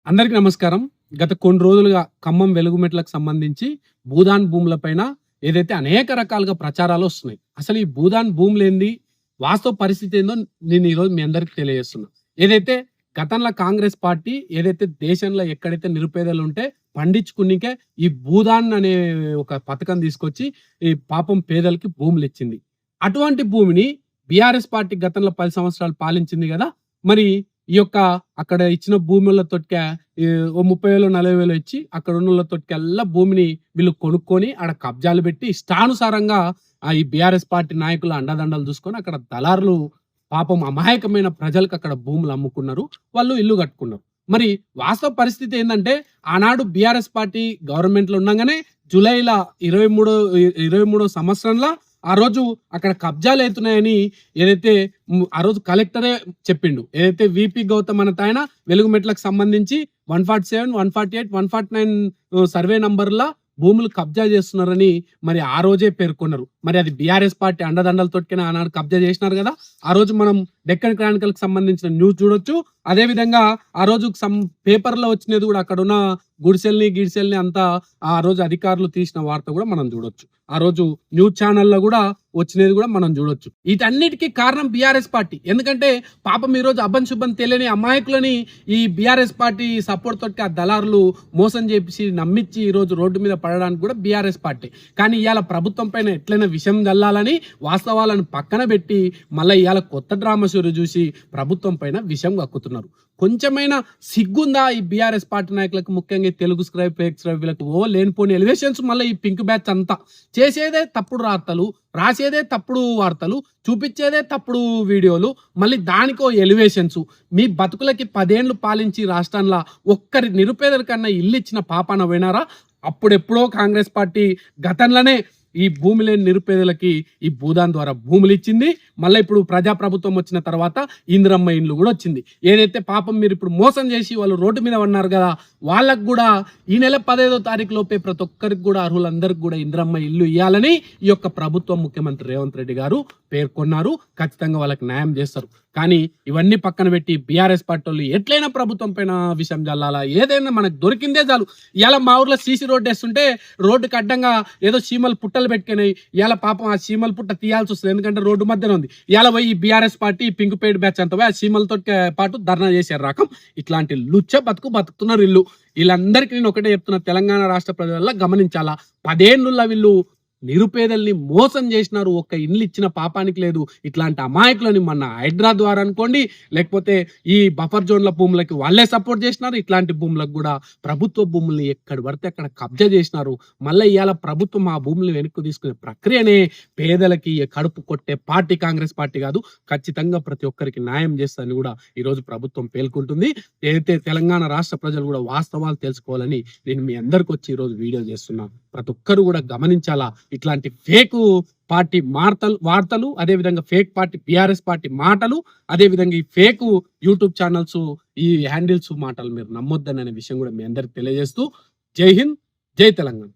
అందరికీ నమస్కారం. గత కొన్ని రోజులుగా ఖమ్మం వెలుగుమెట్లకు సంబంధించి భూదాన్ భూములపైన ఏదైతే అనేక రకాలుగా ప్రచారాలు వస్తున్నాయి. అసలు ఈ భూదాన్ భూములేంది? వాస్తవ పరిస్థితి ఏందో నేను ఈరోజు మీ అందరికి తెలియజేస్తున్నా. ఏదైతే గతంలో కాంగ్రెస్ పార్టీ ఏదైతే దేశంలో ఎక్కడైతే నిరుపేదలు ఉంటే పండించుకునికే ఈ భూదాన్ అనే ఒక పథకం తీసుకొచ్చి ఈ పాపం పేదలకి భూములు ఇచ్చింది. అటువంటి భూమిని బీఆర్ఎస్ పార్టీ గతంలో 10 సంవత్సరాలు పాలించింది గదా! మరి ఈ యొక్క అక్కడ ఇచ్చిన భూములతోటికే ఓ 30,000, 40,000 ఇచ్చి అక్కడ ఉన్నోళ్ళతోటికెల్లా భూమిని వీళ్ళు కొనుక్కొని ఆడ కబ్జాలు పెట్టి ఇష్టానుసారంగా ఈ బీఆర్ఎస్ పార్టీ నాయకుల అండదండలు చూసుకొని అక్కడ దళారులు పాపం అమాయకమైన ప్రజలకు అక్కడ భూములు అమ్ముకున్నారు. వాళ్ళు ఇల్లు కట్టుకున్నారు. మరి వాస్తవ పరిస్థితి ఏందంటే ఆనాడు బీఆర్ఎస్ పార్టీ గవర్నమెంట్‌లో ఉండంగానే జూలైలో 23వ సంవత్సరంలో ఆ రోజు అక్కడ కబ్జాలైతున్నాయని ఏదైతే ఆ రోజు కలెక్టరే చెప్పిండు. ఏదైతే వీపీ గౌతమ్ అనే వెలుగుమెట్లకు సంబంధించి 147, 148, 149 సర్వే నంబర్‌ల భూములు కబ్జా చేస్తున్నారని మరి ఆ రోజే పేర్కొన్నారు. మరి అది బీఆర్ఎస్ పార్టీ అండదండలతోటికనే ఆనాడు కబ్జా చేసినారు కదా! ఆ రోజు మనం డెక్కన్ క్రానికల్‌కి సంబంధించిన న్యూస్ చూడొచ్చు. అదే విధంగా ఆ రోజు పేపర్‌లో వచ్చినది కూడా అక్కడున్న గిడిసెల్ని అంతా ఆ రోజు అధికారులు తీసిన వార్త కూడా మనం చూడొచ్చు. ఆ రోజు న్యూస్ ఛానల్‌లో కూడా వచ్చినది కూడా మనం చూడొచ్చు. వీటన్నిటికి కారణం బీఆర్ఎస్ పార్టీ. ఎందుకంటే పాపం ఈరోజు అభం తెలియని అమాయకులని ఈ బీఆర్ఎస్ పార్టీ సపోర్ట్ తోటి ఆ దళారులు మోసం చేపించి నమ్మించి ఈరోజు రోడ్డు మీద పడడానికి కూడా బీఆర్ఎస్ పార్టీ. కానీ ఇవాళ ప్రభుత్వం పైన ఎట్లైనా విషం జల్లాలని వాస్తవాలను పక్కన పెట్టి మళ్ళీ ఇవాళ కొత్త డ్రామా షోలు చూసి ప్రభుత్వం పైన విషం కక్కుతున్నారు. కొంచెమైనా సిగ్గుందా ఈ బీఆర్ఎస్ పార్టీ నాయకులకు, ముఖ్యంగా తెలుగు స్క్రైబ్, ఫేక్ స్క్రైబ్ వీళ్ళకి లేనిపోని ఎలివేషన్స్. మళ్ళీ ఈ పింక్ బ్యాచ్ అంతా చేసేదే తప్పుడు రాతలు, రాసేదే తప్పుడు వార్తలు, చూపించేదే తప్పుడు వీడియోలు, మళ్ళీ దానికో ఎలివేషన్స్. మీ బతుకులకి 10 ఏళ్ళు పాలించి రాష్ట్రంలో ఒక్కరి నిరుపేదల కన్నా ఇల్లు ఇచ్చిన పాపాన వినారా? అప్పుడెప్పుడో కాంగ్రెస్ పార్టీ గతంలోనే ఈ భూమి లేని నిరుపేదలకి ఈ భూదాన్ ద్వారా భూములు ఇచ్చింది. మళ్ళీ ఇప్పుడు ప్రజాప్రభుత్వం వచ్చిన తర్వాత ఇందిరమ్మ ఇండ్లు కూడా వచ్చింది. ఏదైతే పాపం మీరు ఇప్పుడు మోసం చేసి వాళ్ళు రోడ్డు మీద ఉన్నారు కదా, వాళ్ళకు కూడా ఈ నెల 15వ తారీఖు లోపే ప్రతి ఒక్కరికి కూడా అర్హులందరికీ కూడా ఇందిరమ్మ ఇల్లు ఇవ్వాలని ఈ యొక్క ప్రభుత్వం, ముఖ్యమంత్రి రేవంత్ రెడ్డి గారు పేర్కొన్నారు. ఖచ్చితంగా వాళ్ళకి న్యాయం చేస్తారు. కానీ ఇవన్నీ పక్కన పెట్టి బీఆర్ఎస్ పార్టీ వాళ్ళు ఎట్లయినా ప్రభుత్వం పైన విషయం జల్లాలా, ఏదైనా మనకు దొరికిందే చాలు. ఇవాళ మా ఊర్లో సీసీ రోడ్డు వేస్తుంటే రోడ్డుకి అడ్డంగా ఏదో చీమలు పుట్టలు పెట్టుకున్నాయి. ఇవాళ పాపం ఆ చీమల పుట్ట తీయాల్సి వస్తుంది, ఎందుకంటే రోడ్డు మధ్యన ఉంది. ఇవాళ పోయి ఈ బీఆర్ఎస్ పార్టీ పింక్ పేడ్ బ్యాచ్ అంత పోయి ఆ చీమలతో పాటు ధర్నా చేశారు రకం. ఇట్లాంటి లుచ్చ బతుకుతున్నారు వీళ్ళు. వీళ్ళందరికీ నేను ఒకటే చెప్తున్నా, తెలంగాణ రాష్ట్ర ప్రజల గమనించాలా. 10 ఏళ్ళుల్లో వీళ్ళు నిరుపేదల్ని మోసం చేసినారు. ఒక్క ఇల్లు ఇచ్చిన పాపానికి లేదు. ఇట్లాంటి అమాయకులని మన హైడ్రా ద్వారా అనుకోండి, లేకపోతే ఈ బఫర్ జోన్ల భూములకి వాళ్ళే సపోర్ట్ చేసినారు. ఇట్లాంటి భూములకు కూడా ప్రభుత్వ భూముల్ని ఎక్కడ పడితే అక్కడ కబ్జా చేసినారు. మళ్ళీ ఇవాళ ప్రభుత్వం ఆ భూములు వెనక్కు తీసుకునే ప్రక్రియనే పేదలకి కడుపు కొట్టే పార్టీ కాంగ్రెస్ పార్టీ కాదు. ఖచ్చితంగా ప్రతి ఒక్కరికి న్యాయం చేస్తుందని కూడా ఈరోజు ప్రభుత్వం పేర్కొంటుంది. ఏదైతే తెలంగాణ రాష్ట్ర ప్రజలు కూడా వాస్తవాలు తెలుసుకోవాలని నేను మీ అందరికి వచ్చి ఈరోజు వీడియో చేస్తున్నా. ప్రతి ఒక్కరు కూడా గమనించాలా. ఇట్లాంటి ఫేక్ పార్టీ వార్తలు, అదేవిధంగా ఫేక్ పార్టీ బీఆర్ఎస్ పార్టీ మాటలు, అదేవిధంగా ఈ ఫేక్ యూట్యూబ్ ఛానల్స్, ఈ హ్యాండిల్స్ మాటలు మీరు నమ్మొద్దని అనే విషయం కూడా మీ అందరికి తెలియజేస్తూ, జై హింద్, జై తెలంగాణ.